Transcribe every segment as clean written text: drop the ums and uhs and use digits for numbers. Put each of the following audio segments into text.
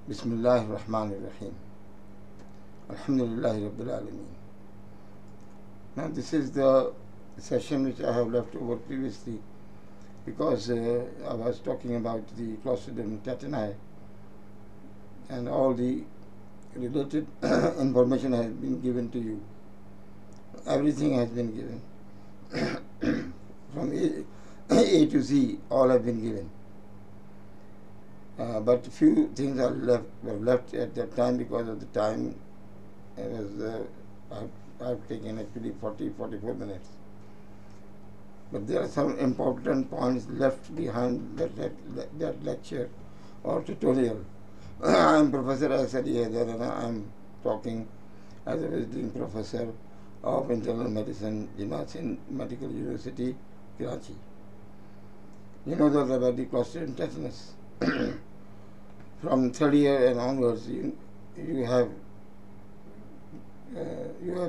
Bismillahirrahmanirrahim. Alhamdulillahi Rabbil Alameen. Now this is the session which I have left over previously because I was talking about the Clostridium tetani and all the related information has been given to you. Everything has been given. From A to Z, all have been given. But few things were left at that time because of the time. I've taken actually 44 minutes. But there are some important points left behind that lecture or tutorial. I am Professor S.E. and I am talking as a visiting professor of internal medicine in Medical University, Karachi. You know that about the Clostridium tetanus. From third year and onwards, you have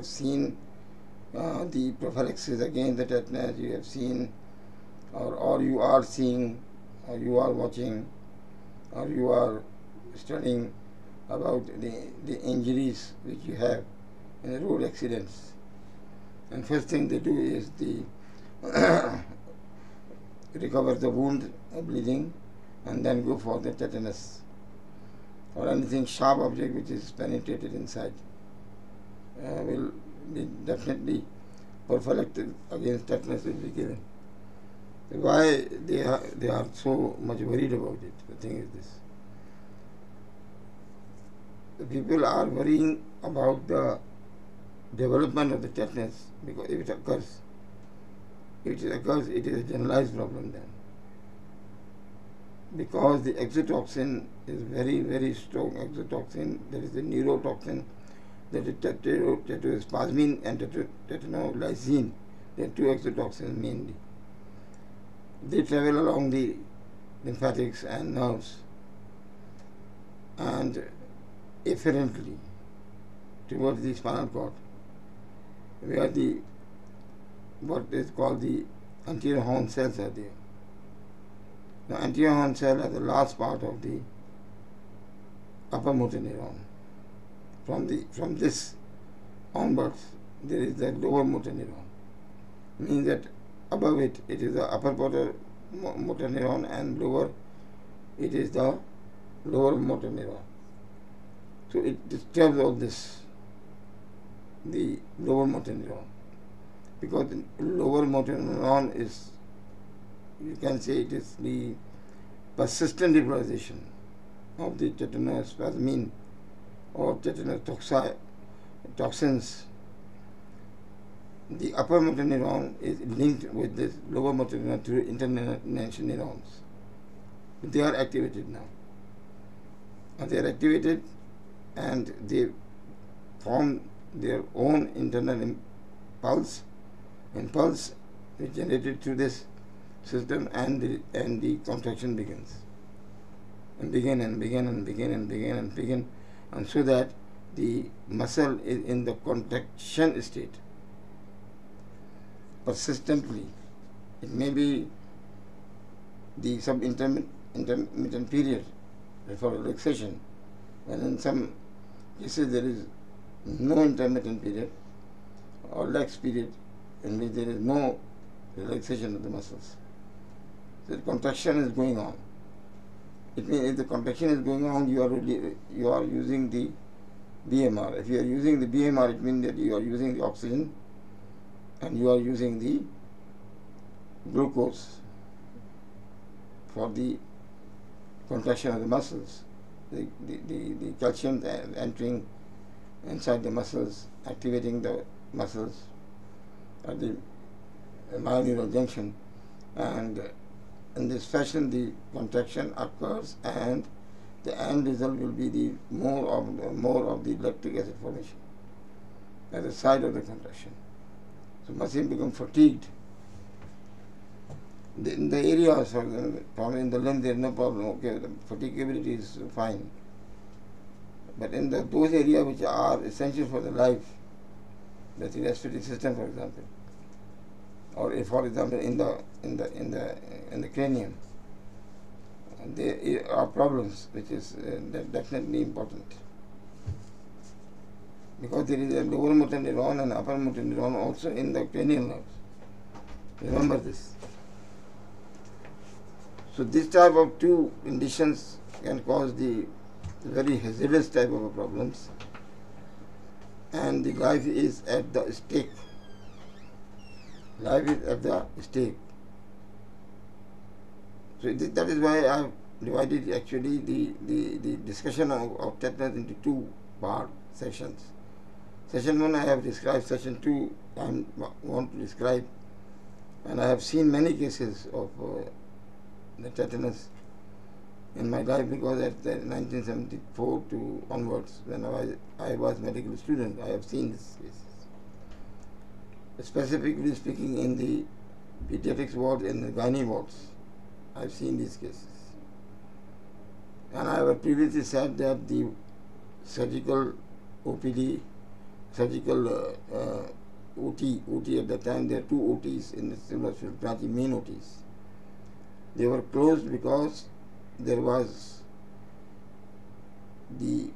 seen the prophylaxis against the tetanus. You have seen, or you are seeing, or you are watching, or you are studying about the injuries which you have in the road accidents. And first thing they do is the recover the wound, bleeding, and then go for the tetanus or anything sharp object which is penetrated inside will be definitely prophylactic against tetanus will be given. Why they are so much worried about it? The thing is this: the people are worrying about the development of the tetanus because if it occurs, it is a generalized problem then. Because the exotoxin is very, very strong exotoxin, there is a neurotoxin, that is tetraspasmin and tetanolysine. There are two exotoxins mainly. They travel along the lymphatics and nerves and efferently towards the spinal cord, where what is called the anterior horn cells are there. The anterior horn cell are the last part of the upper motor neuron. From this onwards, there is the lower motor neuron. Means that above it is the upper motor neuron, and lower it is the lower motor neuron. So it disturbs all this, the lower motor neuron, because the lower motor neuron is, you can say, it is the persistent liberalization of the tetanospasmin or tetanus toxins. The upper motor neuron is linked with this lower motor neuron through internation neurons. They are activated now. And they are activated and they form their own internal impulse is generated through this system, and the contraction begins and begin, and so that the muscle is in the contraction state persistently. It may be some intermittent period for relaxation, and in some cases there is no intermittent period or lax period in which there is no relaxation of the muscles. So the contraction is going on. It means if the contraction is going on, you are using the BMR. If you are using the BMR, it means that you are using the oxygen and you are using the glucose for the contraction of the muscles. The calcium entering inside the muscles, activating the muscles at the myoneural junction, and in this fashion the contraction occurs, and the end result will be the more of the lactic acid formation at the side of the contraction. So muscle become fatigued. In the areas of in the limb there is no problem. Okay, the fatigability is fine. But in those areas which are essential for the life, that's the respiratory system, for example, or if, for example, in the cranium, there are problems, which is definitely important, because there is a lower motor neuron and upper motor neuron also in the cranial nerves. Remember this. So this type of two conditions can cause the very hazardous type of problems, and the life is at the stake. Life is at the stake. So that is why I have divided actually the discussion of tetanus into two part sessions. Session 1 I have described, session 2 I want to describe, and I have seen many cases of the tetanus in my life, because at the 1974 to onwards, when I was medical student, I have seen these cases. Specifically speaking, in the pediatrics ward, in the gynae wards, I have seen these cases. And I have previously said that the surgical OPD, surgical OT at the time, there are two OTs in the civil hospital, branch main OTs. They were closed because there was the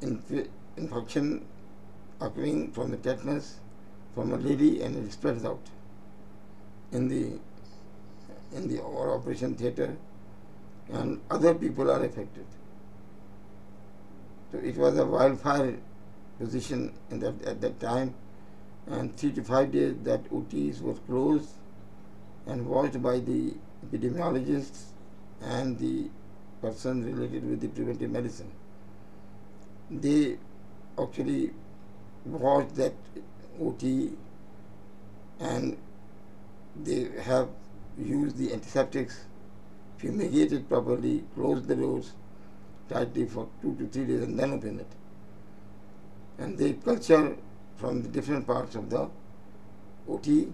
infection occurring from the tetanus from a lady, and it spreads out in the operation theatre, and other people are affected. So it was a wildfire position at that time, and 3 to 5 days that OTs were closed and watched by the epidemiologists and the persons related with the preventive medicine. They actually watched that OT, and they have used the antiseptics, fumigated properly, closed the doors tightly for 2 to 3 days, and then open it. And they culture from the different parts of the OT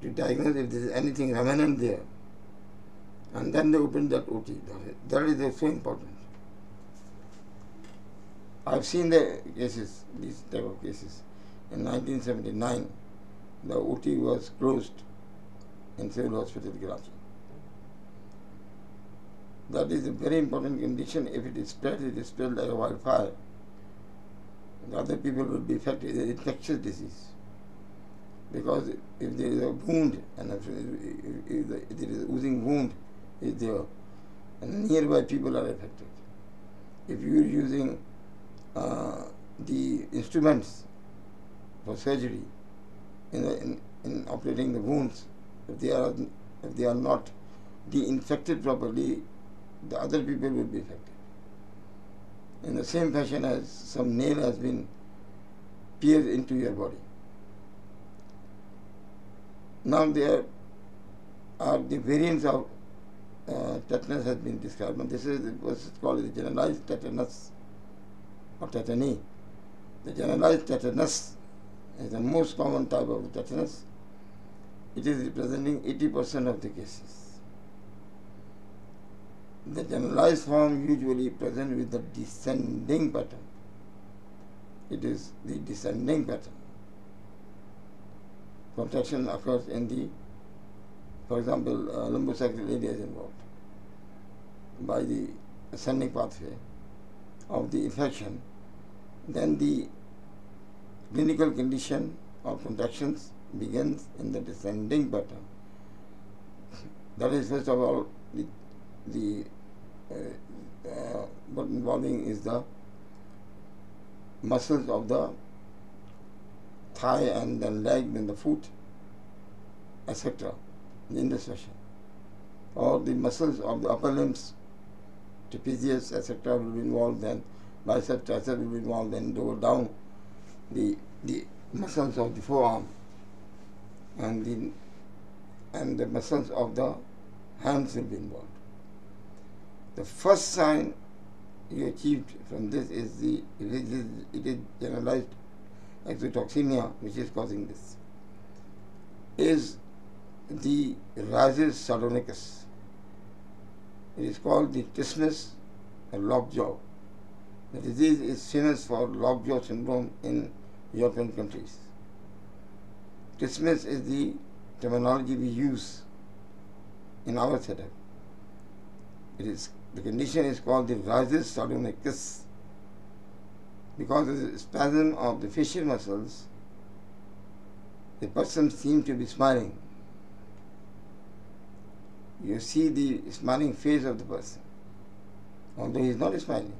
to diagnose if there is anything remnant there, and then they open that OT. That is so important. I have seen the cases, these type of cases. In 1979, the OT was closed in Civil Hospital, Karachi. That is a very important condition. If it is spread like a wildfire. The other people will be affected. It is an infectious disease. Because if there is a wound, and if there is an oozing wound is there, and nearby people are affected. If you are using the instruments for surgery in operating the wounds, if they are not de-infected properly, the other people will be affected. In the same fashion as some nail has been pierced into your body. Now there are the variants of tetanus has been described. And this is what's called the generalized tetanus or tetany. The generalized tetanus is the most common type of the tetanus. It is representing 80% of the cases. The generalized form usually present with the descending pattern. It is the descending pattern. Contraction occurs in the, for example, lumbosacral area is involved by the ascending pathway of the infection. Then the clinical condition of contractions begins in the descending pattern. That is, first of all, what involving is the muscles of the thigh and then leg, then the foot, etc. in this fashion. Or the muscles of the upper limbs, trapezius, etc. will be involved, then bicep, tricep will be involved, then lower down the muscles of the forearm and the muscles of the hands will be involved. The first sign you achieved from this is it is generalized exotoxemia, which is causing this. Is the rhizus sardonicus. It is called the trismus or lockjaw. The disease is famous for lockjaw syndrome in European countries. Trismus is the terminology we use in our setup. The condition is called the rhizus sardonicus. Because of the spasm of the facial muscles, the person seems to be smiling. You see the smiling face of the person, although he is not smiling.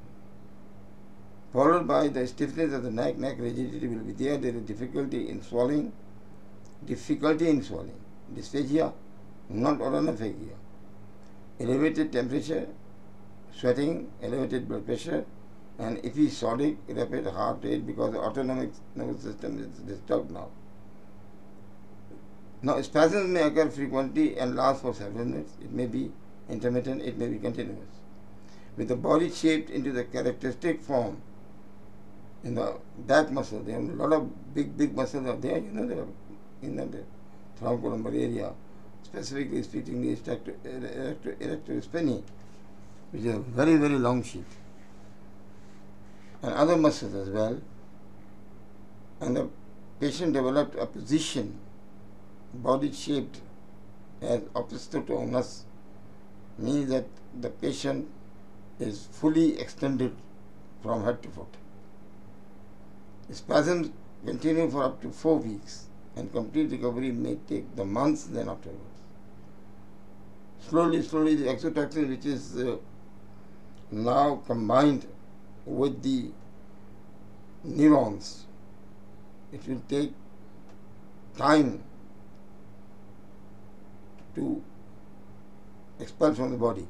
Followed by the stiffness of the neck rigidity will be there. There is difficulty in swallowing, dysphagia, not oronophagia, elevated temperature, sweating, elevated blood pressure, and episodic rapid heart rate because the autonomic nervous system is disturbed now. Now, spasms may occur frequently and last for several minutes. It may be intermittent, it may be continuous. With the body shaped into the characteristic form in the back muscle, there are a lot of big muscles are there, the thoracolumbar area, specifically speaking the erector spinae, which is a very long sheet, and other muscles as well. And the patient developed a position, body shaped as opisthotonus, means that the patient is fully extended from head to foot. Spasms continue for up to 4 weeks, and complete recovery may take the months then afterwards. Slowly the exotoxin, which is now combined with the neurons, it will take time to expel from the body.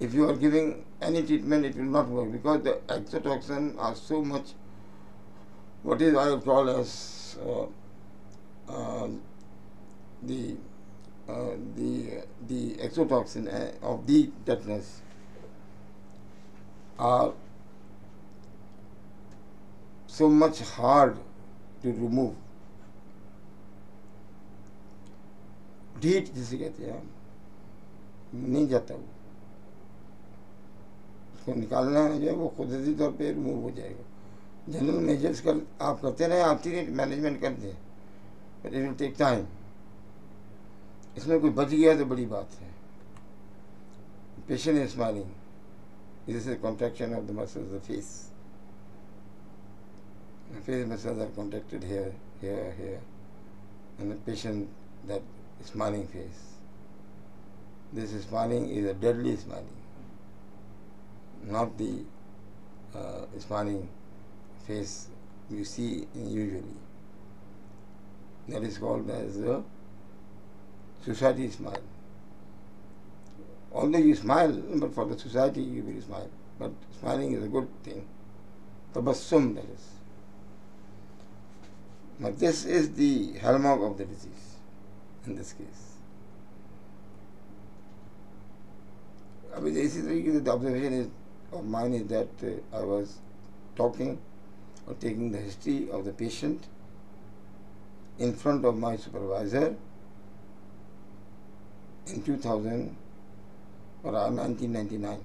If you are giving any treatment, it will not work because the exotoxin are so much, what is I call as the exotoxin of the tetanus are so much hard to remove. ढीठ जिसे कहते हैं, नहीं जाता वो, उसको निकालना है जो है वो कुदरती तौर पे रिमूव हो जाएगा. जनरल मेजर्स आप करते रहे, आप तीन मैनेजमेंट कर दें, but it will take time. इसमें कोई बच गया तो बड़ी बात है. Patient is smiling. This is contraction of the muscles of the face. The face muscles are contracted here, and the patient, that smiling face. This smiling is a deadly smiling, not the smiling face you see usually. That is called as a society smile. Although you smile, but for the society you will smile. But smiling is a good thing. Tabassum, that is. But this is the hallmark of the disease in this case. अभी इसी तरीके से the observation of mine is that I was talking or taking the history of the patient in front of my supervisor in 2000 or 1999,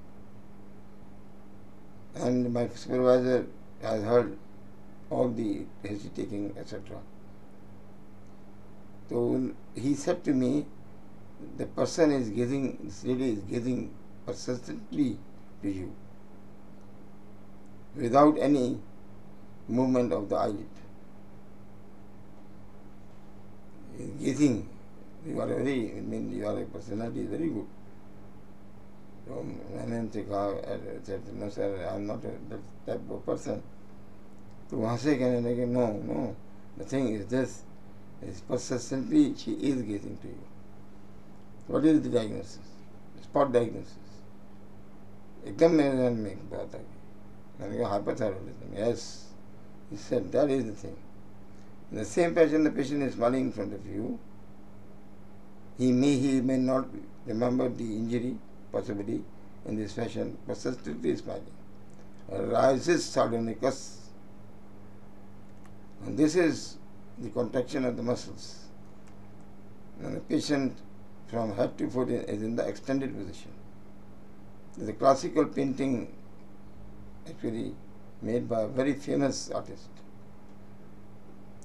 and my supervisor has heard all the history taking, etc. So he said to me, the person is gazing, this lady is gazing persistently to you without any movement of the eyelid. Gazing, you are your personality is very good. So said, no sir, I am not that type of person. तो वहाँ से कहने लगे, no, the thing is this, is persistently she is gazing to you. What is the diagnosis? Spot diagnosis. एकदम मेरे ध्यान में एक बात आ गई. मैंने कहा hyperthyroidism. Yes, he said that is the thing. In the same fashion, the patient is smiling in front of you. He may not remember the injury, possibly in this fashion, persistently smiling. Rhizus sardonicus. And this is the contraction of the muscles. And the patient from head to foot is in the extended position. There is a classical painting actually made by a very famous artist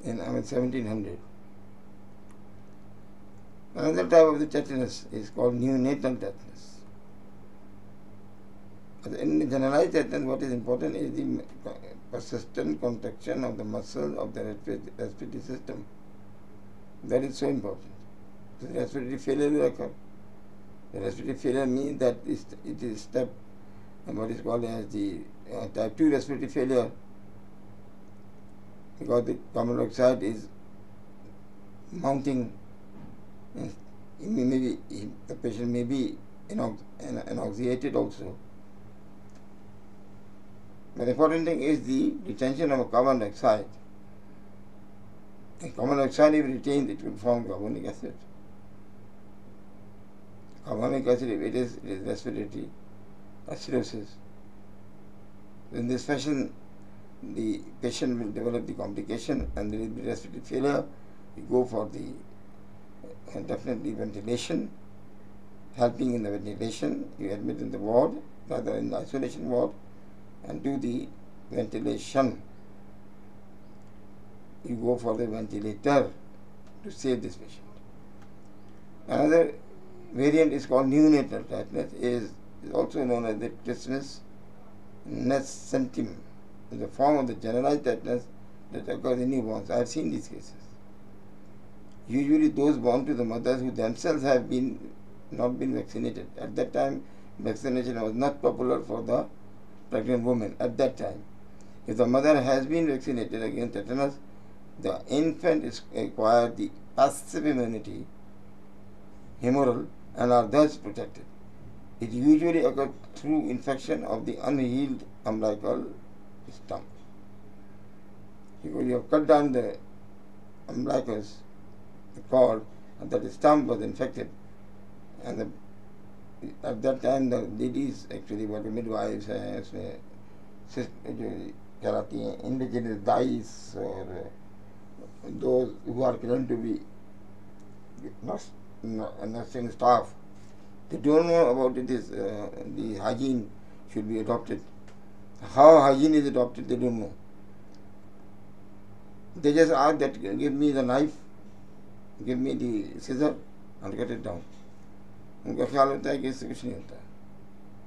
in 1700. Another type of the tetanus is called neonatal tetanus. In generalized tetanus, what is important is the persistent contraction of the muscles of the respiratory system. That is so important. So the respiratory failure will occur. The respiratory failure means that it is step, what is called as the type 2 respiratory failure, because the carbon dioxide is mounting. Maybe the patient may be inoculated also. But the important thing is the retention of carbon dioxide. If carbon dioxide is retained, it will form carbonic acid. Carbonic acid, if it is respiratory acidosis. In this fashion, the patient will develop the complication and there will be respiratory failure. You go for the definitely ventilation, helping in the ventilation. You admit in the ward, rather in the isolation ward, and do the ventilation. You go for the ventilator to save this patient. Another variant is called neonatal tetanus, is also known as the Tetanus nascentum. It's a form of the generalized tetanus that occurs in newborns. I have seen these cases. Usually those born to the mothers who themselves have not been vaccinated. At that time, vaccination was not popular for the pregnant woman at that time. If the mother has been vaccinated against tetanus, the infant is acquired the passive immunity, humoral, and are thus protected. It usually occurs through infection of the unhealed umbilical stump. Because you have cut down the umbilicus, the cord, and that stump was infected. And at that time, the ladies actually were the midwives, indigenous dyes, or those who are claimed to be nursing staff. They don't know about it. The hygiene should be adopted. How hygiene is adopted, they don't know. They just ask that, give me the knife, give me the scissor, and cut it down. उनका ख्याल होता है कि इससे कुछ नहीं होता,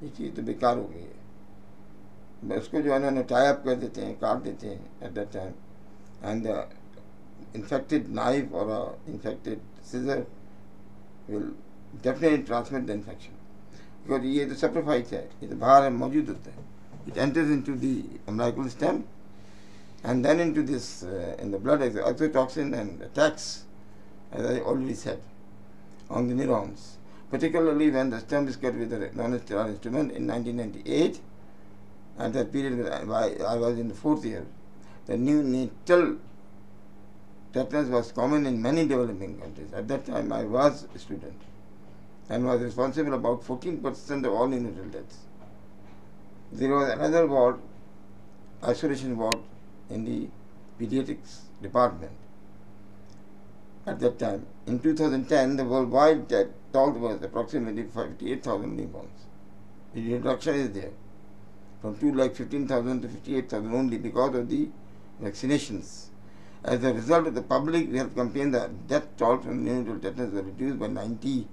ये चीज़ तो बेकार हो गई है. उसको जो है ना टाई अप कर देते हैं, काट देते हैं at that time, and the infected knife or a infected scissor will definitely transmit the infection, because ये तो saprophyte है, ये तो बाहर मौजूद होता है. It enters into the umbilical stem and then into this in the blood as exotoxin and attacks, as I already said, on the neurons. Particularly when the stem is cut with a non-sterile instrument in 1998. At that period, I was in the 4th year. The neonatal tetanus was common in many developing countries. At that time, I was a student and was responsible about 14% of all neonatal deaths. There was another ward, isolation ward, in the pediatrics department. At that time, in 2010, the worldwide death toll was approximately 58,000 newborns. The reduction is there, from 2,15,000 to 58,000 only because of the vaccinations. As a result of the public health campaign, the death toll from neonatal tetanus was reduced by 90,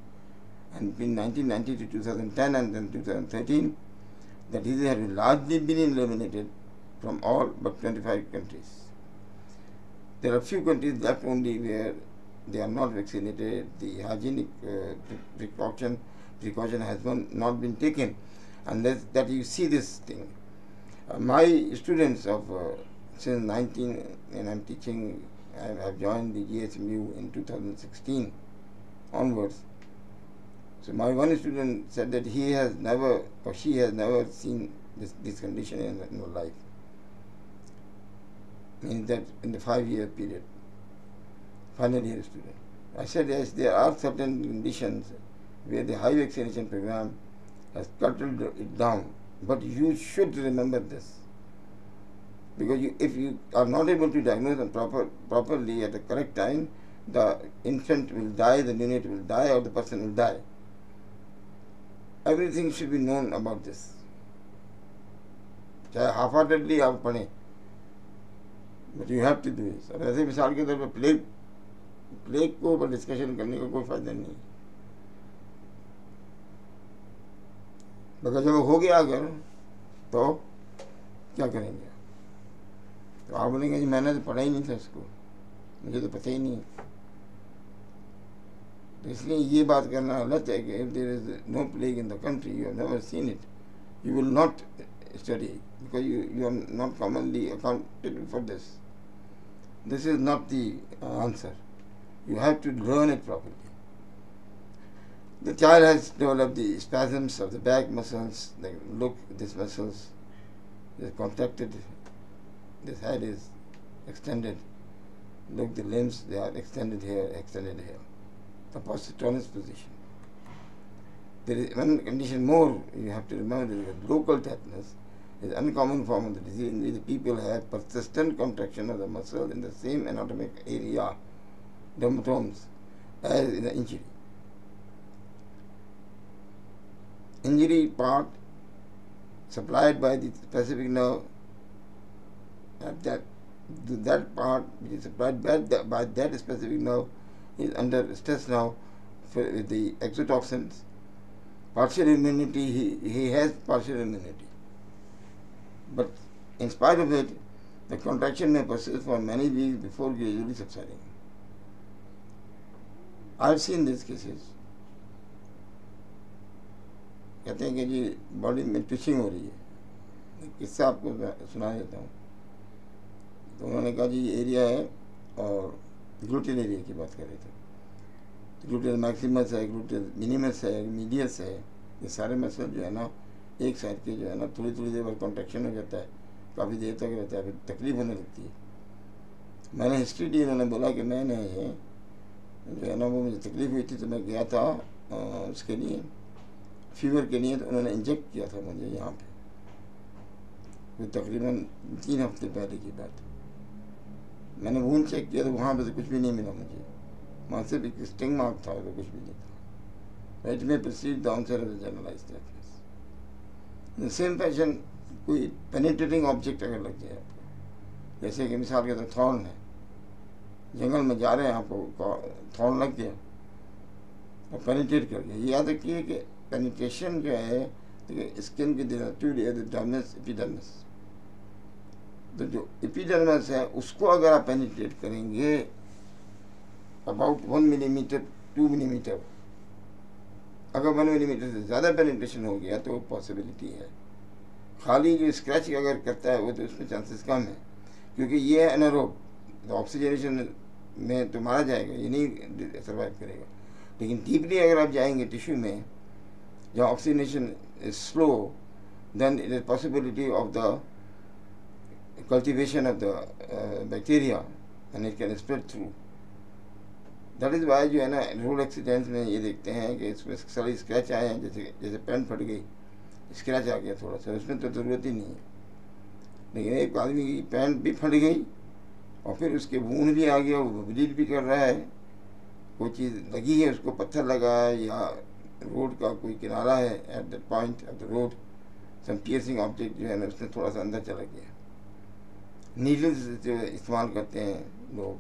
and between 1990 to 2010 and then 2013, the disease had largely been eliminated from all but 25 countries. There are few countries left only where they are not vaccinated. The hygienic precaution has not been taken, and that you see this thing. My students of since 19, and I'm teaching, I have joined the GSMU in 2016 onwards. So my one student said that he has never, or she has never seen this condition in her life. Means that in the 5-year period, final year student. I said yes, there are certain conditions where the high vaccination program has cut it down, but you should remember this, because if you are not able to diagnose them properly at the correct time, the infant will die, the neonate will die, or the person will die. Everything should be known about this. चाहे half-heartedly आप पढ़ें, but you have to do this. और ऐसे मिसाल के तौर पर plague को ऊपर डिस्कशन करने का कोई फायदा नहीं, मगर जब हो गया अगर तो क्या करेंगे? तो आप बोलेंगे जी मैंने तो पढ़ा ही नहीं था इसको, मुझे तो पता ही नहीं। तो इसलिए ये बात करना गलत है कि if there is no plague in the country, you have never seen it, you will not study because you are not commonly accounted for this. This is not the answer. You have to learn it properly. The child has developed the spasms of the back muscles. Like, look, these muscles, they're contracted. This head is extended. Look, the limbs, they are extended here, extended here. The posterior position. There is one condition more you have to remember, that local tetanus is an uncommon form of the disease in which the people have persistent contraction of the muscle in the same anatomic area, dermatomes, as in the injury. Injury part supplied by the specific nerve, that part which is supplied by that specific nerve is under stress now with the exotoxins. Partial immunity, he has partial immunity. But in spite of it, the contraction may persist for many weeks before gradually subsiding. I have seen these cases. कहते हैं कि जी body में twitching हो रही है। किस्सा आपको सुना देता हूँ। तो उन्होंने कहा जी ये एरिया है, और ग्लूटेन एरिया की बात कर रहे थे। ग्लूटेन मैक्सिमस है, ग्लूटेन मिनिमस है, मीडियस है, ये सारे मसल जो है ना एक साइड के जो है ना थोड़ी थोड़ी देर बाद कॉन्ट्रैक्शन हो जाता है, काफ़ी देर तक रहता है, फिर तकलीफ होने लगती है। मैंने हिस्ट्री दी, उन्होंने बोला कि मैंने ये जो है ना वो मुझे तकलीफ हुई थी, तो मैं गया था उसके लिए, फीवर के लिए, तो उन्होंने इंजेक्ट किया था मुझे यहाँ पे, वो तकरीबन 3 हफ्ते पहले की बात। मैंने वूंड चेक किया तो वहाँ पे तो कुछ भी नहीं मिला मुझे, वहाँ से भी स्टिंग मार्क था, तो कुछ भी नहीं था। इट में proceed the onset of the generalised tetanus. In same fashion कोई पेनिट्रेटिंग ऑब्जेक्ट अगर लग जाए आपको, जैसे कि मिसाल के तो थॉर्न है, जंगल में जा रहे हैं, आपको थॉर्न लग गया और पेनिट्रेट कर गया। ये याद रखिए कि पेनिट्रेशन जो है तो स्किन की डर्मिस एपिडर्मिस, तो जो एपिडर्मिस है उसको अगर आप पेनिट्रेट करेंगे अबाउट 1 मिलीमीटर 2 मिलीमीटर, अगर 1 मिलीमीटर से ज़्यादा पेनिट्रेशन हो गया तो पॉसिबिलिटी है। खाली जो स्क्रैच अगर करता है वो तो उसमें चांसेस कम है, क्योंकि ये है एनारोब, तो ऑक्सीजनेशन में तो मारा जाएगा, ये नहीं सर्वाइव करेगा। लेकिन डीपली अगर आप जाएंगे टिश्यू में जहाँ oxygenation is slow, then it is possibility of the cultivation of the bacteria and it can spread through. That is why जो है ना रोड एक्सीडेंट्स में ये देखते हैं कि इसमें सारी स्क्रैच आए हैं, जैसे पैंट फट गई, स्क्रैच आ गया थोड़ा सा, उसमें तो ज़रूरत ही नहीं है। लेकिन एक आदमी की पैंट भी फट गई और फिर उसके वूंड भी आ गया, वो ब्लीड भी कर रहा है, कोई चीज़ लगी है, उसको पत्थर लगा है या रोड का कोई किनारा है, at the point of the road some piercing object जो है ना उसने थोड़ा सा अंदर चला गया। नीडल्स जो इस्तेमाल करते हैं लोग,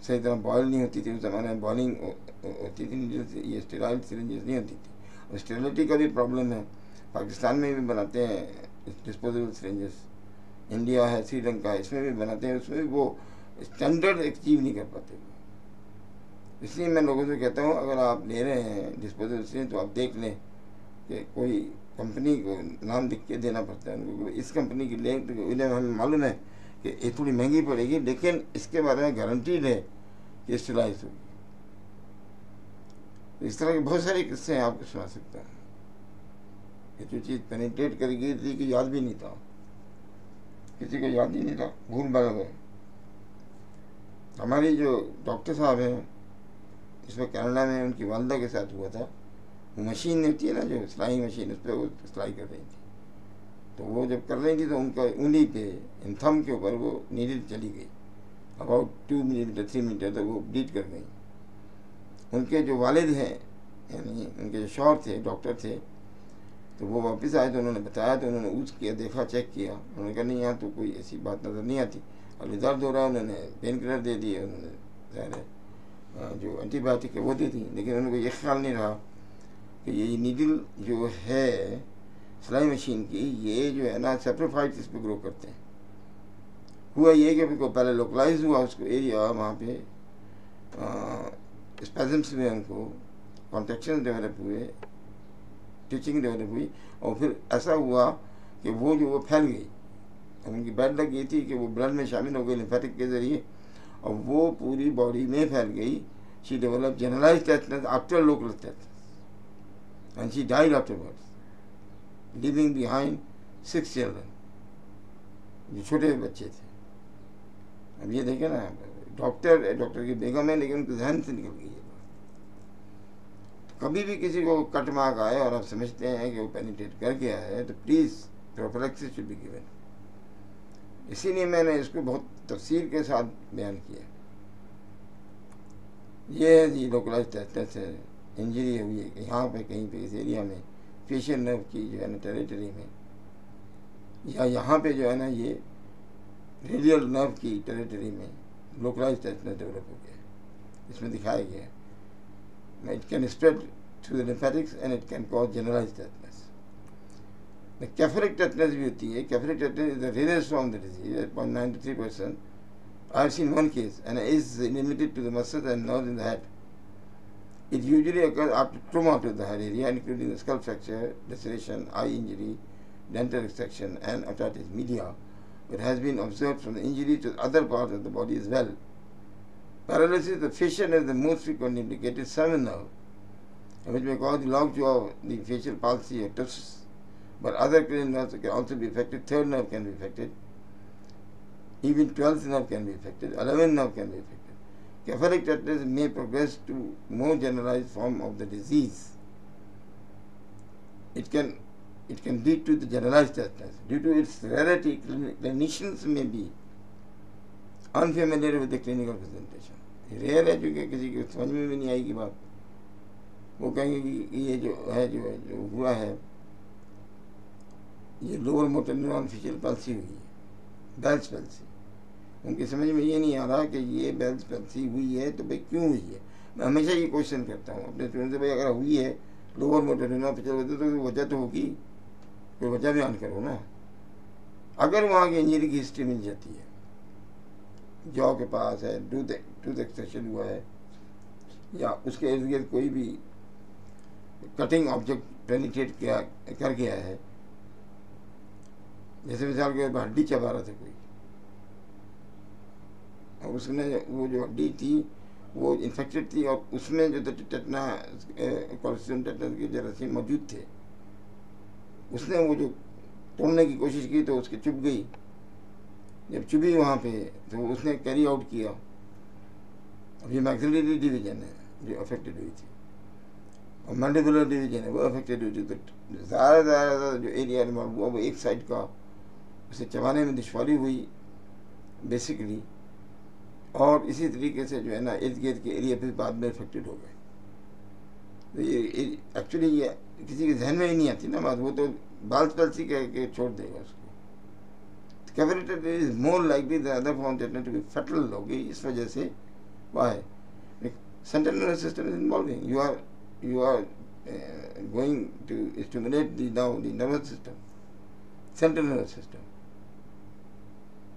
सही तरह बॉयल नहीं होती थी उस ज़माने में, बॉलिंग होती थी नीडल से, ये स्टेराइल सिरिंजेस नहीं होती थी। और स्टेरिलिटी का भी प्रॉब्लम है, पाकिस्तान में भी बनाते हैं डिस्पोजेबल सिरिंजेस, इंडिया है, श्रीलंका है, इसमें भी बनाते हैं, उसमें भी वो स्टैंडर्ड अचीव नहीं कर पाते। इसलिए मैं लोगों से कहता हूँ अगर आप ले रहे हैं डिस्पोजेबल सिरिंज तो आप देख लें कि कोई कंपनी को नाम लिख के देना पड़ता है उनको, इस कंपनी की लें तो उन्हें हमें मालूम है कि ये थोड़ी महंगी पड़ेगी, लेकिन इसके बारे में गारंटीड है कि स्टेलाइज होगी। इस तरह के बहुत सारे किस्से हैं आपको सुना सकता हूँ कि जो चीज़ पेनिट्रेट कर गई थी कि याद भी नहीं था, किसी को याद ही नहीं था, भूल भाल गए। हमारी जो डॉक्टर साहब हैं, इसमें कनाडा में उनकी वालदा के साथ हुआ था, वो मशीन होती है ना जो सिलाई मशीन, उस पर वो सिलाई कर रही थी, तो वो जब कर रही थी तो उनका उंगली पे इन थंब के ऊपर वो नीडल चली गई, अबाउट 2 मिलीमीटर 3 मिलीमीटर तक वो ब्लीड कर गई। उनके जो वालिद हैं, यानी उनके जो शौहर थे, डॉक्टर थे, तो वो वापस आए तो उन्होंने बताया, तो उन्होंने यूज़ किया, देखा, चेक किया, उन्होंने कहा नहीं यहाँ तो कोई ऐसी बात नज़र नहीं आती, और दर्द हो रहा है, उन्होंने पेन किलर दे दिए, उन्होंने ज़ाहिर है जो एंटीबायोटिक है वो दी थी, लेकिन उनको ये ख्याल नहीं रहा कि ये नीडल जो है सिलाई मशीन की, ये जो है ना सेप्रोफाइट्स इस पर ग्रो करते हैं। हुआ ये कि उनको पहले लोकलाइज हुआ उसको एरिया, वहाँ पे स्पेजम्स में उनको कॉन्ट्रैक्शन डेवलप हुए, टीचिंग डेवलप हुई, और फिर ऐसा हुआ कि वो फैल गई। उनकी बैड लग गई थी कि वो ब्लड में शामिल हो गई लिम्फेटिक के ज़रिए, और वो पूरी बॉडी में फैल गई। She develop generalise tetanus after local tetanus and she died afterwards, leaving behind 6 children, जो छोटे बच्चे थे। अब ये देखें ना, डॉक्टर की बेगम है, लेकिन उनके जहन से निकल गई है। कभी भी किसी को कट मार्क आए और आप समझते हैं कि वो पेनिट्रेट कर गया है, तो please prophylaxis should be given. इसीलिए मैंने इसको बहुत तफसील के साथ बयान किया। ये है जी लोकलाइज टेटनस है, इंजरी हुई है यहाँ पे कहीं पे इस एरिया में, फेशियल नर्व की जो है ना टेरिटरी में, या यहाँ पे जो है ना ये रेडियल नर्व की टेरिटरी में लोकलाइज टेटनस डेवलप हो गया। इसमें दिखाया गया है it can spread through the lymphatics and it can cause generalized tetanus. The cephalic tetanus भी होती है। cephalic tetanus is the rarest form of the disease at 0.93%. I have seen one case and is limited to the muscles and nerves in the head. It usually occurs after trauma to the head area, including the skull fracture, laceration, eye injury, dental extraction, and otitis media. It has been observed from the injury to other parts of the body as well. Paralysis of the facial is the most frequently indicated seventh nerve, which may cause the lockjaw of the facial palsy or ptosis. But other cranial nerves can also be affected. Third nerve can be affected. Even 12th nerve can be affected. 11th nerve can be affected. Cephalic tetanus may progress to more generalized form of the disease. It can lead to the generalized tetanus. Due to its rarity, clinicians may be unfamiliar with the clinical presentation. Rare है, चूँकि किसी को समझ में भी नहीं आएगी बात। वो कहेंगे कि ये जो हुआ है, ये lower motor neuron facial palsy हुई है, बेल्स पाल्सी। उनकी समझ में ये नहीं आ रहा कि ये बेल्स पाल्सी हुई है तो भाई क्यों हुई है। मैं हमेशा ये क्वेश्चन करता हूँ अपने स्टूडेंट से, भाई अगर हुई है लोअर मोटर न्यूरॉन फेशियल तो वजह तो होगी, कोई वजह बयान करो ना। अगर वहाँ की इंजरी की हिस्ट्री मिल जाती है, जॉ के पास है, टूथ एक्सट्रैक्शन हुआ है, या उसके इर्द गिर्द कोई भी कटिंग ऑब्जेक्ट पेनिट्रेट कर गया है, जैसे मिसाल के हड्डी चबा रहा था कोई, और उसने वो जो हड्डी थी वो इन्फेक्टेड थी, और उसमें जो क्लोस्ट्रिडियम टेटनस के जरासीम मौजूद थे, उसने वो जो तोड़ने की कोशिश की तो उसके चुभ गई। जब चुभी वहाँ पे तो उसने कैरी आउट किया। अब ये मैक्सिलरी डिवीजन है जो अफेक्टेड हुई थी, और मैंडिबुलर डिवीजन है वो अफेक्टेड हुई थी। तो ज़्यादा जो एरिया इन्वॉल्व हुआ वो एक साइड का, उसे चबाने में दुश्वारी हुई बेसिकली, और इसी तरीके से जो है ना इर्द गिर्द के एरिया फिर बाद में अफेक्टेड हो गए। तो ये एक्चुअली ये किसी के जहन में ही नहीं आती ना बात, वो तो बाल्स पल्सी कह के छोड़ देगा उसको। Cephalic tetanus is more likely than other forms of tetanus to be fatal होगी। इस वजह से why? Central nervous system is involving. You are going to stimulate the nervous system, central nervous system.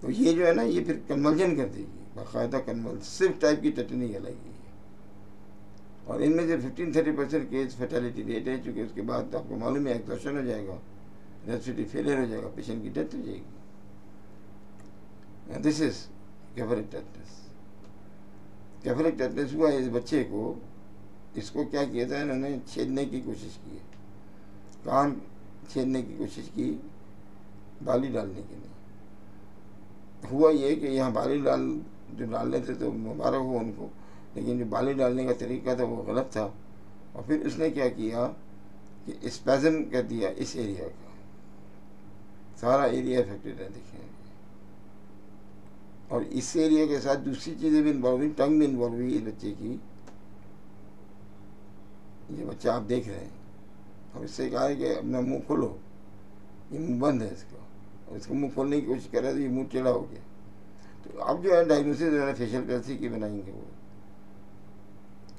तो ये जो है ना ये फिर कन्वर्जन कर देगी, बाकायदा कन्वल्सिव टाइप की टेटनी कहलाएगी। और इनमें से 15-30% केस फैटेलिटी रेट है, चूँकि उसके बाद आपको मालूम है एक्सॉशन हो जाएगा, रेस्पिरेटरी फेलियर हो जाएगा, पेशेंट की डेथ हो जाएगी। This is cephalic tetanus। cephalic tetanus हुआ इस बच्चे को, इसको क्या किया था, इन्होंने छेदने की कोशिश की, कान छेदने की कोशिश की बाली डालने के लिए। हुआ ये कि यहाँ बाली जो डालने थे तो मुबारक हो उनको, लेकिन जो बाली डालने का तरीका था वो गलत था, और फिर उसने क्या किया कि स्पैज़म कर दिया इस एरिया का, सारा एरिया अफेक्टेड है देखें। और इस एरिया के साथ दूसरी चीज़ें भी इन्वॉल्व हुई, टंग भी इन्वॉल्व हुई इस बच्चे की। ये बच्चा आप देख रहे हैं, और इससे कहा है कि अपना मुंह खोलो, ये मुंह बंद है इसका, और इसको मुंह खोलने की कोशिश कर रहा है तो ये मुंह टेढ़ा हो गया। तो अब जो है डायग्नोसिस जो है फेशियल पैल्सी की बनाएंगे वो,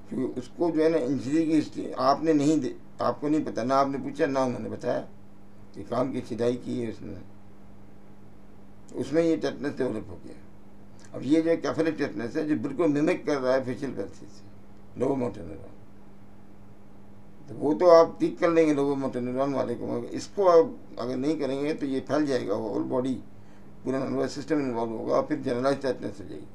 क्योंकि उसको जो है ना इंजरी की हिस्ट्री आपको नहीं पता, ना आपने पूछा ना उन्होंने बताया, कि कान की छिदाई की है उसने, उसमें ये टेटनस डेवलप हो गया। अब ये जो कैफेलिक टेटनस है जो बिल्कुल मिमिक कर रहा है फेशियल पैल्सी से, लोबो मोटर न्यूरॉन, तो वो तो आप ठीक कर लेंगे लोबो मोटर न्यूरॉन वाले को, मगर इसको आप अगर नहीं करेंगे तो ये फैल जाएगा, वो होल बॉडी पूरा नर्वस सिस्टम इन्वॉल्व होगा, फिर जनरलाइज टेटनस हो जाएगी।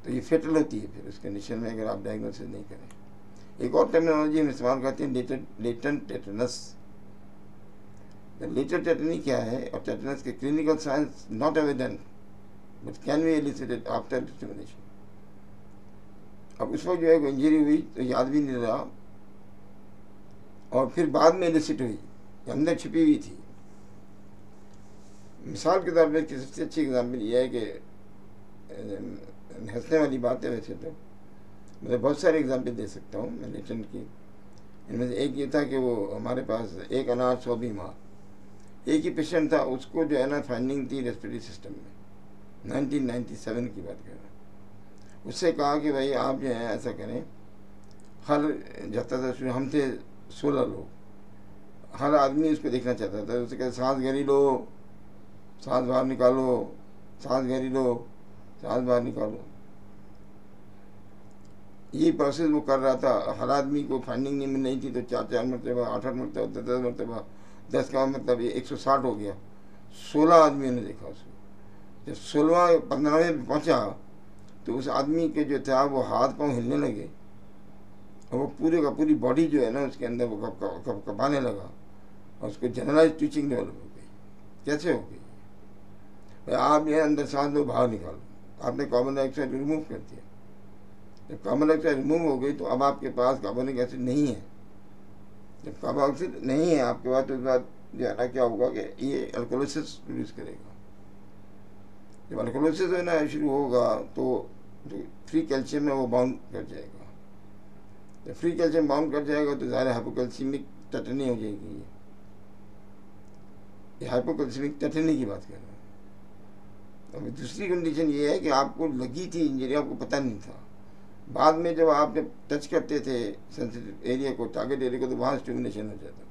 तो ये फेटल होती है फिर उस कंडीशन में अगर आप डायग्नोसिस नहीं करें। एक और टर्मिनोलॉजी हम इस्तेमाल करते हैं लेटेंट टेटनस। लेटेंट टेटनी क्या है, और टेटनस के clinical signs not evident but can be elicited after stimulation. अब उस वक्त जो है इंजरी हुई तो याद भी नहीं रहा, और फिर बाद में एलिसिट हुई, अंदर छिपी हुई थी। मिसाल के तौर पर सबसे अच्छी एग्जाम्पल यह है कि हंसने वाली बात है वैसे तो, मतलब बहुत सारे एग्जाम्पल दे सकता हूँ मैं लेटेंट की। इनमें से एक ये था कि वो हमारे पास एक अनाथ 100 बीमार, एक ही पेशेंट था, उसको जो है ना फाइंडिंग थी रेस्पिरेटरी सिस्टम में, 1997 की बात कर रहा हूँ। उससे कहा कि भाई आप जो है ऐसा करें, हर जाता था, हम थे 16 लोग, हर आदमी उसको देखना चाहता था। उससे कहते सांस गहरी लो, सांस बाहर निकालो, सांस गहरी लो, सांस बाहर निकालो। ये प्रोसेस वो कर रहा था। हर आदमी को फाइंडिंग नहीं मिल रही थी, तो 4-4 मरतबा, 8-8 मरतबा, 10-10 मरतबा, 10 का मतलब ये 160 हो गया। 16 आदमियों ने देखा उसको। जब 15वें पे पहुँचा तो उस आदमी के जो था वो हाथ पाँव हिलने लगे, और वो पूरे का पूरी बॉडी जो है ना उसके अंदर वो कपाने लगा, और उसको जनरलाइज टीचिंग डेवलप हो गई। कैसे हो गई? भाई आप ये अंदर सांस लो, बाहर निकालो, आपने कार्बन डाइऑक्साइड रिमूव कर दिया। जब कार्बन डाइऑक्साइड रिमूव हो गई तो अब आपके पास कार्बोनिक एसिड नहीं है। जब कार्बन डाइऑक्साइड नहीं है आपके पास, तो उसके बाद जो है ना क्या होगा कि ये अल्कोलिसिस प्रोड्यूस करेगा। जब अल्कोलिसिस है ना शुरू होगा तो जो फ्री कैल्शियम है वो बाउंड कर जाएगा। जब फ्री कैल्शियम बाउंड कर जाएगा तो ज़्यादा हाइपोकैल्सीमिक टेटनी हो जाएगी। ये हाइपोकैल्सीमिक टेटनी की बात कर रहा हूँ। अब दूसरी कंडीशन ये है कि आपको लगी थी इंजरी, आपको पता नहीं था, बाद में जब आप जब टच करते थे सेंसिटिव एरिया को, टारगेट एरिया को, तो वहाँ स्टिमुलेशन हो जाता था।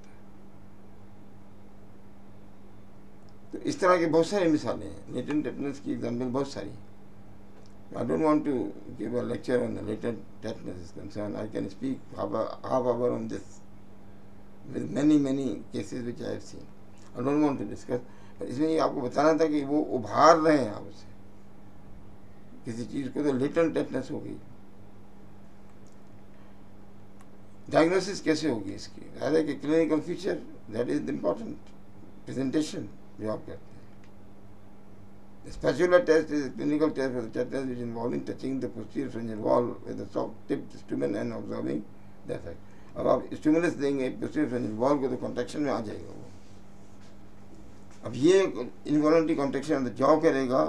तो इस तरह के बहुत सारी मिसालें हैं लेटेंट टेटनस की, एग्जाम्पल बहुत सारी। I don't want to give a lecture on the latent tetanus is concern. I can speak half hour on this with many cases which I have seen. I don't want to discuss, पर इसमें ये आपको बताना था कि वो उभार रहे हैं आप उससे किसी चीज़ को, तो लेटेंट टेटनस हो गई। डायग्नोसिस कैसे होगी इसकी? है कि clinical feature, that is important, presentation जो आप कहते हैं। Spatula test is clinical test for the tetanus which involving touching the posterior pharyngeal wall with the soft tipped स्टुमन एंड ऑब्जर्विंग द इफेक्ट। अब आप स्टिमुलस देंगे पोस्टीरियर फ्रिंजियल वॉल को तो कॉन्ट्रैक्शन में आ जाएगा वो। अब ये इनवॉलंटरी कॉन्ट्रैक्शन द जॉ करेगा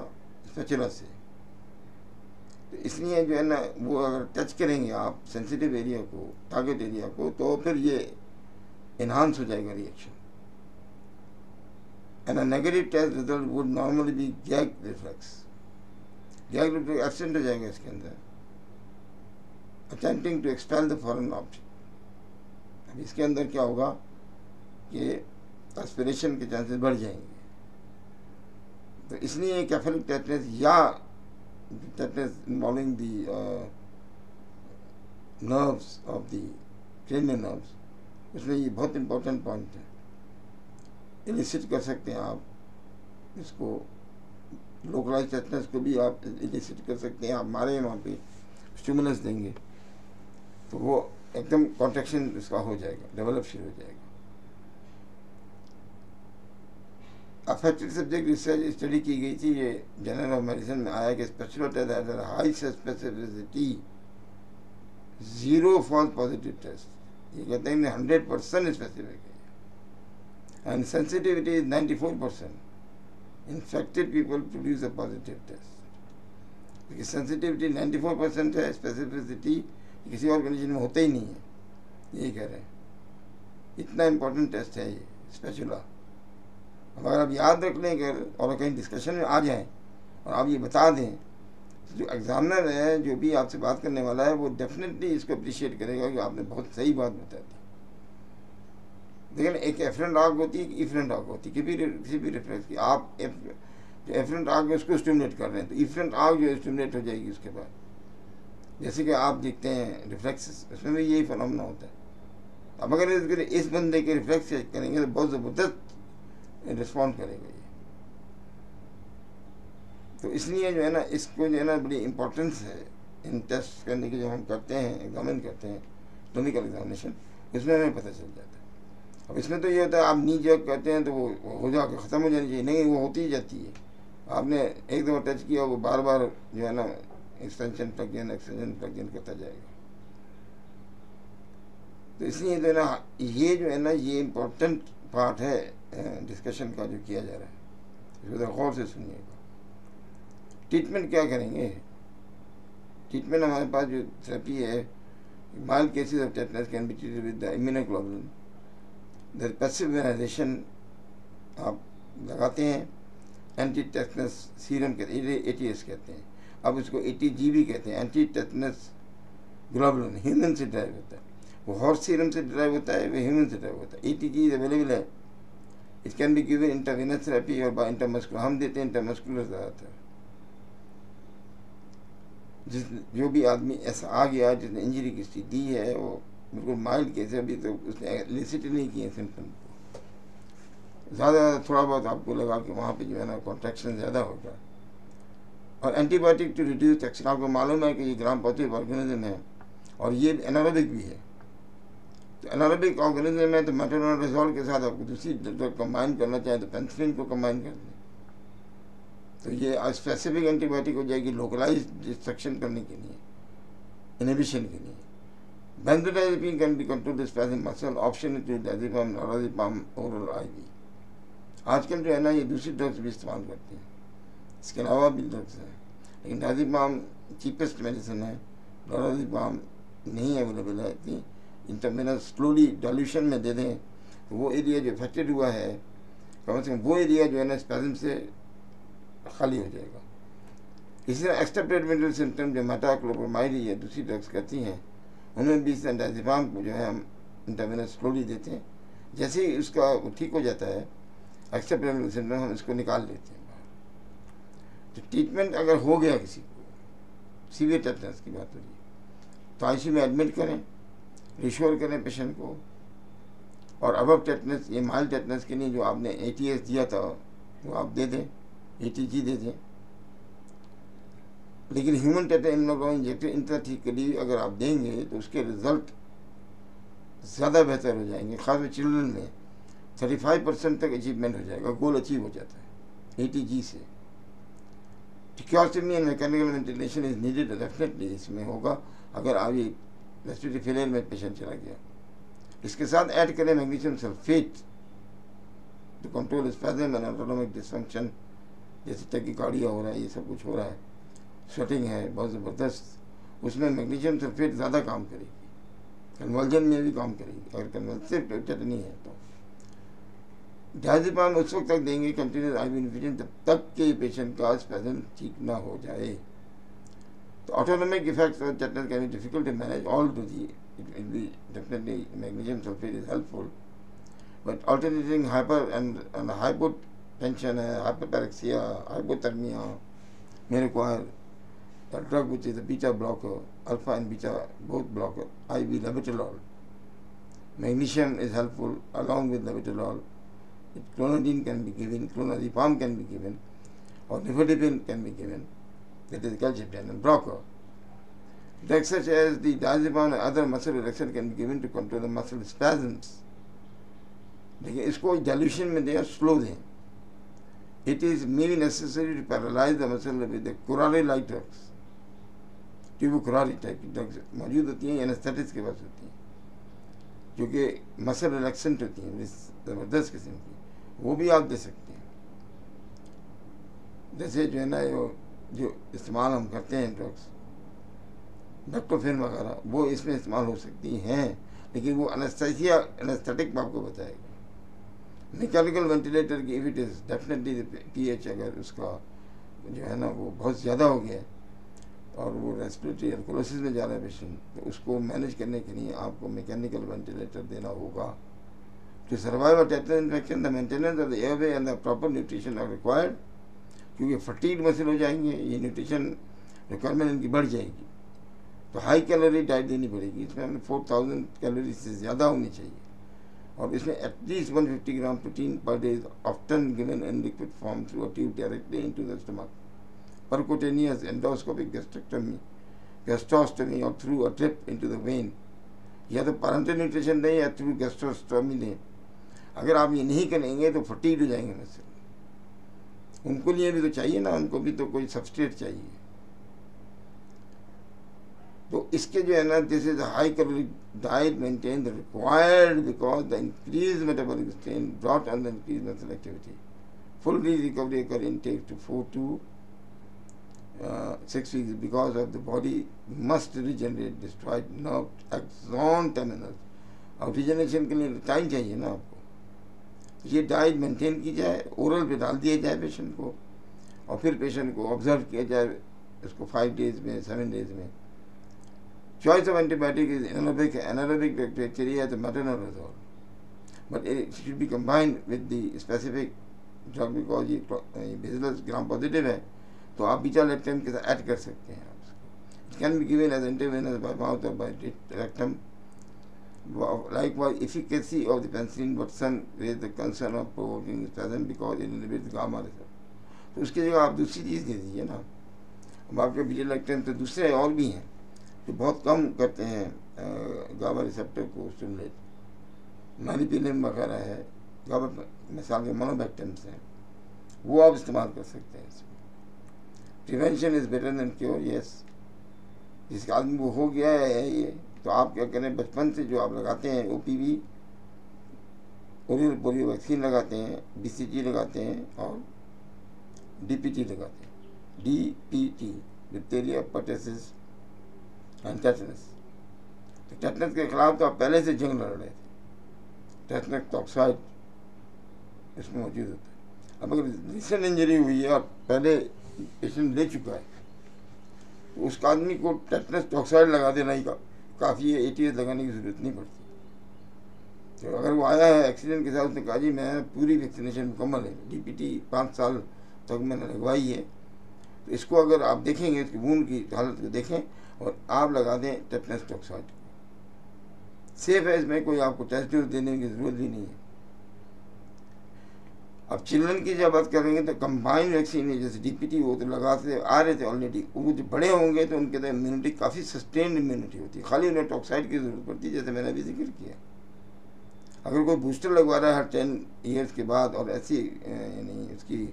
स्पेचुला से, तो इसलिए जो है ना वो अगर टच करेंगे आप सेंसिटिव एरिया को, टारगेट एरिया को, तो फिर ये एनहांस हो जाएगा reaction. And a negative test result would normally be gag reflex. Gag reflex absent हो जाएगा इसके अंदर, attempting to expel the foreign object. अब इसके अंदर क्या होगा कि एस्पिरेशन के चांसेस बढ़ जाएंगे। तो इसलिए कैफेलिक टेटनस या tetanus involving the nerves of the cranial nerves, उसमें ये बहुत इम्पोर्टेंट पॉइंट है। इलिसिट कर सकते हैं आप इसको, लोकलाइज टेटनस को भी आप इलिसिट कर सकते हैं। आप मारे वहाँ पे स्टिमुलस देंगे तो वो एकदम कॉन्ट्रैक्शन इसका हो जाएगा, डेवलप शुरू हो जाएगा। अफेक्टेड सब्जेक्ट रिसर्च स्टडी की गई थी, ये जर्नल ऑफ मेडिसिन में आया कि special test has a high specificity, 0 false positive test. ये कहते हैं 100% स्पेसिफिक है, and sensitivity is 94%। Infected people produce a positive test. क्योंकि सेंसिटिविटी 94% है, स्पेसिफिसिटी किसी और कंडीशन में होता ही नहीं है, यही कह रहे हैं। इतना इम्पोर्टेंट टेस्ट है ये स्पेचुला। अगर आप याद रख लें और कहीं डिस्कशन में आ जाएं और आप ये बता दें, तो जो एग्जामिनर है, जो भी आपसे बात करने वाला है, वो डेफिनेटली इसको अप्रिशिएट करेगा कि आपने बहुत सही बात बता दी। देखिए एक एफरेंट आग होती है, एक इफरेंट आग होती है किसी भी रिफ्लेक्स की। आप जो एफरेंट आग है उसको स्टिमुलेट कर रहे हैं तो इफरेंट आग जो है स्टिमुलेट हो जाएगी उसके बाद। जैसे कि आप देखते हैं रिफ्लेक्स, उसमें भी यही फिनोमेना होता है। अब अगर इस बंदे के रिफ्लेक्स चेक करेंगे तो बहुत ज़बरदस्त रिस्पॉन्ड करेगा ये। तो इसलिए जो है ना इसको जो है ना बड़ी इम्पोर्टेंस है इन टेस्ट करने की, जो हम करते हैं एग्जामिन करते हैं क्लिनिकल एग्जामिनेशन, उसमें हमें पता चल जाता है। अब इसमें तो ये होता है आप नी जग करते हैं तो वो हो जाकर ख़त्म हो जानी चाहिए, नहीं वो होती ही जाती है। आपने एक दफ़ा टच किया वो बार बार जो है ना एक्सटेंशन प्लग इन करता जाएगा। तो इसलिए जो है ना ये जो है ना ये इम्पोर्टेंट पार्ट है डिस्कशन का जो किया जा रहा है, इसको ज़रा गौर से सुनिएगा। ट्रीटमेंट क्या करेंगे? ट्रीटमेंट हमारे पास जो थेरेपी है, mild cases of tetanus can be treated with the immunoglobulin. The passive immunization आप लगाते हैं, एंटी टेटनस सीरम कहते हैं, ATS कहते हैं। अब इसको ATG भी कहते हैं, एंटी टेटनस ग्लोबुलिन। ह्यूमन से ड्राइव होता है, वो हॉर्स सीरम से ड्राइव होता है, वो ह्यूमन से ड्राइव होता है। ATG अवेलेबल है, it can be given intravenous therapy और बाय इंटरमस्कुलर। हम देते हैं इंटरमस्कुलर ज़्यादातर। जो भी आदमी ऐसा आ गया जिसने इंजरी की स्थिति दी है, वो बिल्कुल माइल्ड केस है, अभी तो उसने एलिसिट नहीं किए सिम्टम को, ज़्यादा थोड़ा बहुत आपको लगा कि वहाँ पे जो है ना कॉन्ट्रैक्शन ज़्यादा होगा। और एंटीबायोटिक टू रिड्यूस टॉक्सिन, आपको मालूम है कि ये ग्राम पॉजिटिव ऑर्गेनिज्म है और ये एनारोबिक भी है। तो एनारोबिक ऑर्गेनिज्म है तो मेट्रोनोडाजोल के साथ आपको दूसरी ड्रग कंबाइन करना चाहें तो पेनिसिलिन को कंबाइन कर दें, तो ये स्पेसिफिक एंटीबायोटिक हो जाएगी लोकलाइज डिस्ट्रक्शन करने के लिए, इनहिबिशन के लिए। Benzodiazepine can be control the spasm muscle, option to diazepam, lorazepam, oral IV। आजकल जो है ना ये दूसरी ड्रग्स भी इस्तेमाल करते हैं, इसके अलावा भी ड्रग्स हैं, लेकिन डायज़ेपाम चीपेस्ट मेडिसिन है, लोराज़ेपाम नहीं अवेलेबल है इतनी। इंटरवेनस स्लोली डाइल्यूशन में दे दें तो वो एरिया जो अफेक्टेड हुआ है, कम से कम वो एरिया जो है ना स्पैज़म से खाली हो जाएगा। इसी तरह एक्स्ट्रा पेरिमेंटल सिम्टम जो मेटाक्लोप्रामाइड या दूसरी ड्रग्स करती हैं, उनमें भी इस डायज़ेपाम को जो है हम इंटरवेनस स्लोली देते हैं। जैसे ही उसका ठीक हो जाता है एक्स्ट्रा पेरिमेंटल सिम्टम, हम इसको निकाल लेते हैं बाहर। तो ट्रीटमेंट अगर हो गया किसी को, सीवियर टेटनस की बात हो रही है, तो ICU में एडमिट करें, रिश्योर करें पेशेंट को। और अबव टेटनस, ये माइल्ड टेटनस के लिए जो आपने ATS दिया था वो आप दे दें, ATG दे दें। लेकिन ह्यूमन टेटनस इम्यूनोग्लोबुलिन इंजेक्शन इंट्राथेकेली अगर आप देंगे तो उसके रिजल्ट ज़्यादा बेहतर हो जाएंगे। खासकर चिल्ड्रन में 35% तक अचीवमेंट हो जाएगा, गोल अचीव हो जाता है ATG से। Tracheotomy and mechanical ventilation is needed, definitely इसमें होगा अगर अभी रेस्पिरेटरी फेलियर में पेशेंट चला गया। इसके साथ ऐड करें magnesium sulphate to control spasm and autonomic dysfunction, जैसे टैकीकार्डिया हो रहा है, ये सब कुछ हो रहा है, स्वेटिंग है बहुत ज़बरदस्त, उसमें मैग्नीशियम सल्फेट ज़्यादा काम करेगी। कन्वर्जन में भी काम करेगी अगर कन्वर्सिव टेटनी है तो। डायज़ेपाम उस वक्त तक देंगे कंटिन्यूस IV इन्फ्यूजन जब तक के पेशेंट का स्पैज़म ठीक ना हो जाए। तो autonomic effects of tetanus can be difficult to manage, all to the it will be definitely magnesium sulphate is helpful, but alternating hyper and hypotension है, hyperpyrexia, hypothermia may require a drug which is a beta blocker, alpha and beta both blocker, IV labetalol. Magnesium is helpful along with labetalol. Clonidine can be given, clonazepam can be given, or nifedipine can be given. That is calcitonin blocker. Drugs such as the diazepam and other muscle relaxant can be given to control the muscle spasms. लेकिन इसको dilution में दें, slow दें। It is maybe necessary to paralyze the muscle with the curare-like drugs. Tubocurarine type की drugs मौजूद होती हैं, anaesthetics के पास होती हैं, जो कि मसल रिलैक्सेंट होती हैं ज़बरदस्त किस्म की, वो भी आप दे सकते हैं। जैसे जो है ना जो इस्तेमाल हम करते हैं ड्रग्स, डॉक्टोफेन वगैरह, वो इसमें इस्तेमाल हो सकती हैं, लेकिन वो एनेस्थेसिया एनेस्थेटिक आपको बताएगा। मैकेनिकल वेंटिलेटर की if it is definitely pH अगर उसका जो है ना वो बहुत ज़्यादा हो गया और वो रेस्पिरेटरी एल्कोलोसिस में जा रहा है पेशेंट, तो उसको मैनेज करने के लिए आपको मैकेनिकल वेंटिलेटर देना होगा। To survive a tetanus infection, the maintenance of the airway and the proper nutrition are required. क्योंकि फटीग मसल हो जाएंगे, ये न्यूट्रिशन रिक्वायरमेंट इनकी बढ़ जाएगी, तो हाई कैलोरी डाइट देनी पड़ेगी। इसमें हमें 4000 कैलोरी से ज़्यादा होनी चाहिए, और इसमें at least 150 gram protein per day is often given in liquid form through a tube directly into the stomach, percutaneous endoscopic gastrostomy और through a drip into the vein. या तो पैरेंटल न्यूट्रिशन दें या थ्रू गैस्ट्रोस्टमी दें। अगर आप ये नहीं करेंगे तो फटीग हो जाएंगे मसल। उनको लिए भी तो चाहिए ना, उनको भी तो कोई सब्सट्रेट चाहिए। तो इसके जो है ना, this is high calorie diet maintain the required because the increase metabolic strain brought on the increase muscle activity. Full recovery occur in take to 4 to 6 weeks because of the body must regenerate destroyed nerve axon terminals। और regeneration के लिए time चाहिए ना आपको। ये diet maintain की जाए, oral पे डाल दिया जाए पेशेंट को, और फिर पेशेंट को ऑब्जर्व किया जाए इसको 5 days में, 7 days में। Choice of antibiotic is anaerobic bacteria तो metronidazole, but it should be combined with the specific drug because ये बेसिलस ग्राम पॉजिटिव है, तो आप बीटा लैक्टम के साथ ऐड कर सकते हैं। It can be given as intravenous by mouth और by rectum. Likewise, efficacy of the penicillin Watson raised the concern of provoking spasm because it inhibits gamma receptor। तो उसकी जगह आप दूसरी चीज़ दे दीजिए ना। अब आपके बीटा लैक्टम तो दूसरे और भी हैं जो बहुत कम करते हैं गामा रिसेप्टर को स्टिमुलेट, मैनिपिलिन वगैरह है, गामा मिसाल के मोनोबैक्टम्स हैं, वो आप इस्तेमाल कर सकते हैं इसमें। Prevention is better than cure. Yes, जिसके आदमी को हो गया है ये, तो आप क्या करें, बचपन से जो आप लगाते हैं OPV ओरल पोलियो वैक्सीन लगाते हैं, BCG लगाते हैं और DPT लगाते हैं। DPT diphtheria, pertussis and tetanus. तो टेटनस के खिलाफ तो आप पहले से जंग लड़ रहे थे, टेटनस टॉक्साइड इसमें मौजूद होता है। अब अगर रिसेंट इंजरी हुई है और पहले पेशेंट ले चुका है, तो उस आदमी को टेटनस टॉक्साइड लगा देना ही काफ़ी है, ATS लगाने की ज़रूरत नहीं पड़ती। तो अगर वो आया है एक्सीडेंट के साथ, उसने कहा जी मैं पूरी वैक्सीनेशन मुकम्मल है, DPT 5 साल तक मैंने लगवाई है, तो इसको अगर आप देखेंगे, इसकी वूंड की हालत को देखें और आप लगा दें टेटनस टॉक्साइड। सेफ है, इसमें कोई आपको टेस्ट डोज देने की ज़रूरत ही नहीं है। अब चिल्ड्रन की जब बात करेंगे तो कंबाइंड वैक्सीन है, जैसे DPT वो तो लगाते आ रहे थे ऑलरेडी। वो जो बड़े होंगे तो उनके तो इम्यूनिटी काफ़ी सस्टेन्ड इम्यूनिटी होती है, खाली उन्हें टॉक्साइड की ज़रूरत पड़ती है, जैसे मैंने अभी जिक्र किया। अगर कोई बूस्टर लगवा रहा है हर 10 years के बाद, और ऐसी यानी उसकी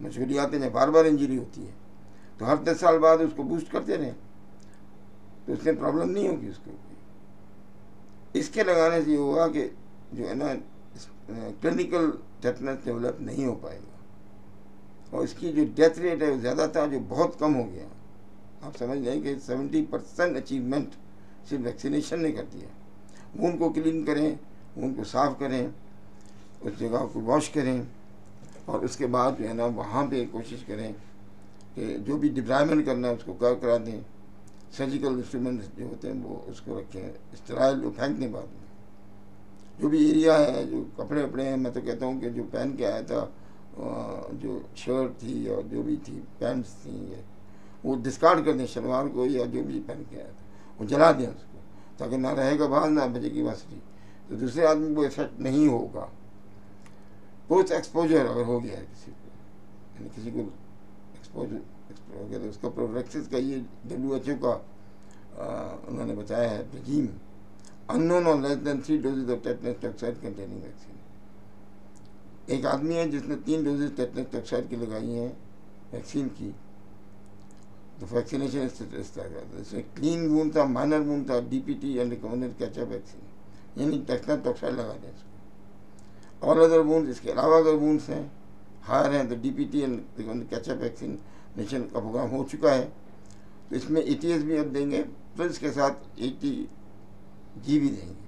मशगूलियातें जब बार बार इंजरी होती है, तो हर 10 साल बाद उसको बूस्ट करते रहें, तो उसमें प्रॉब्लम नहीं होगी उसको। इसके लगाने से ये होगा कि जो है ना, क्लिनिकल टेटनस डेवलप नहीं हो पाएगा, और इसकी जो डेथ रेट है वो ज़्यादा था, जो बहुत कम हो गया। आप समझ लें कि 70% अचीवमेंट सिर्फ वैक्सीनेशन ने कर दिया। वूंड को क्लीन करें, वूंड को साफ़ करें, उस जगह को वॉश करें, और उसके बाद जो है ना वहाँ पे कोशिश करें कि जो भी डिब्राइमेंट करना है उसको करा दें। सर्जिकल इंस्ट्रूमेंट्स जो होते हैं वो उसको रखें, स्टेराइल वो फेंक दें बाद में। जो भी एरिया है, जो कपड़े वपड़े हैं, मैं तो कहता हूँ कि जो पहन के आया था, जो शर्ट थी और जो भी थी पैंट्स थी, वो डिस्कार्ड कर दें, शलवार को या जो भी पहन के आया था वो जला दें उसको, ताकि ना रहेगा बाहर ना बचेगी वासरी, तो दूसरे आदमी को इफेक्ट नहीं होगा। पोस्ट एक्सपोजर अगर हो गया है किसी को, यानी किसी को एक्सपोजर हो गया, तो उसका प्रोफिलैक्सिस का ये WHO का उन्होंने बताया है regime, unknown or less than 3 doses of tetanus toxoid containing vaccine। एक आदमी है जिसने 3 डोजेज टेटनस टॉक्साइड की लगाई हैं वैक्सीन की, तो वैक्सीनेशन स्टेटस था, इसमें क्लीन वूंड था, माइनर वूंड था, DPT and recommended catch up vaccine, यानी टेटनस टॉक्साइड लगा दें इसको। और अदर वूंड, इसके अलावा अगर वूंड्स हैं हायर हैं तो DPT and recommended catch up vaccination का प्रोग्राम हो चुका है, तो इसमें ATS भी अब देंगे, प्लस इसके साथ ATG भी देंगे।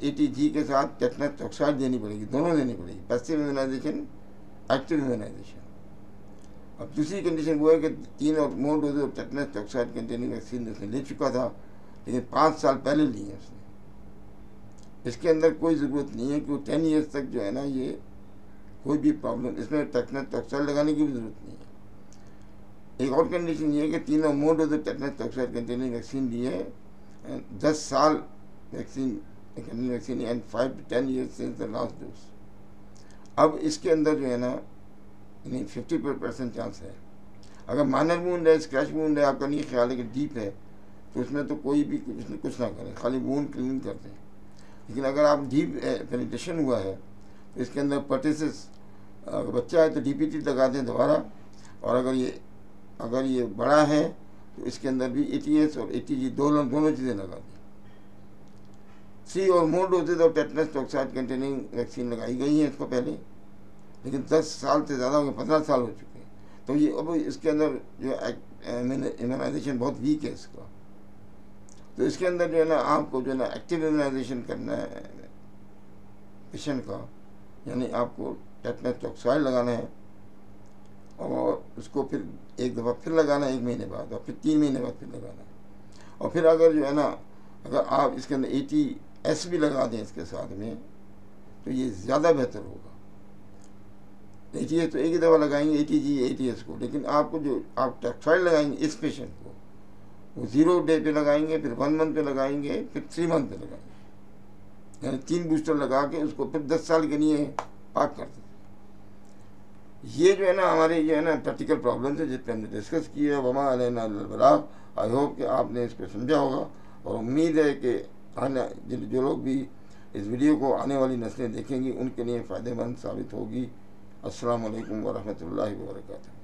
ATG के साथ टेटनस टॉक्साइड देनी पड़ेगी, दोनों देनी पड़ेगी, पैसिव इम्यूनाइजेशन, एक्टिव इम्यूनाइजेशन। अब दूसरी कंडीशन वो है कि 3 और more dose of tetanus toxoid containing vaccine उसने ले चुका था, लेकिन 5 साल पहले ली है उसने, इसके अंदर कोई ज़रूरत नहीं है कि वो 10 ईयर्स तक जो है ना ये कोई भी प्रॉब्लम, इसमें टेटनस टॉक्साइड लगाने की भी ज़रूरत नहीं है। एक और कंडीशन ये है कि 3 और more dose tetanus toxoid containing vaccine ली है, 10 साल vaccine containing vaccine and 5 to 10 years since the last dose. अब इसके अंदर जो है ना 50% चांस है। अगर माइनर वूंड है, स्क्रैच वूंड है, आपका नहीं ख्याल है कि डीप है, तो उसमें तो कोई भी कुछ ना करें, खाली वूंड क्लीन कर दें। लेकिन अगर आप डीप पेनिट्रेशन हुआ है तो इसके अंदर पर्टिसिस, अगर बच्चा है तो डीपीटी लगा दें दोबारा, और अगर ये बड़ा है तो इसके अंदर भी एटीएस और एटीजी दोनों चीज़ें लगा दें। 3 और more doses of tetanus toxoid containing vaccine लगाई गई है इसको पहले, लेकिन 10 साल से ज़्यादा हो गए, 15 साल हो चुके हैं, तो ये अब इसके अंदर जो इम्यूनाइजेशन बहुत वीक है इसका। तो इसके अंदर जो है ना आपको जो है ना एक्टिव इम्यूनाइजेशन करना है पेशेंट का, यानी आपको टेटनस टॉक्साइड लगाना है और उसको फिर एक दफ़ा फिर लगाना है 1 महीने बाद, और फिर 3 महीने बाद फिर लगाना है। और फिर अगर जो है ना अगर आप इसके अंदर ATS भी लगा दें इसके साथ में तो ये ज़्यादा बेहतर होगा। ATS तो एक ही दफ़ा लगाएंगे, ATG ATS को, लेकिन आपको जो आप टॉक्साइड लगाएंगे इस पेशेंट को, वो 0 डे पे लगाएंगे, फिर 1 मंथ पे लगाएंगे, फिर 3 मंथ पे लगाएंगे, यानी 3 बूस्टर लगा के उसको फिर 10 साल के लिए पाक कर दें। ये जो है ना हमारे जो है ना प्रैक्टिकल प्रॉब्लम्स है जिस पर हमने डिस्कस किया है। वमा अलैना इल्लल बलाग। आई होप कि आपने इसको समझा होगा, और उम्मीद है कि जो लोग भी इस वीडियो को आने वाली नस्लें देखेंगी उनके लिए फ़ायदेमंद साबित होगी। अस्सलामु अलैकुम व रहमतुल्लाहि व बरकातुहू।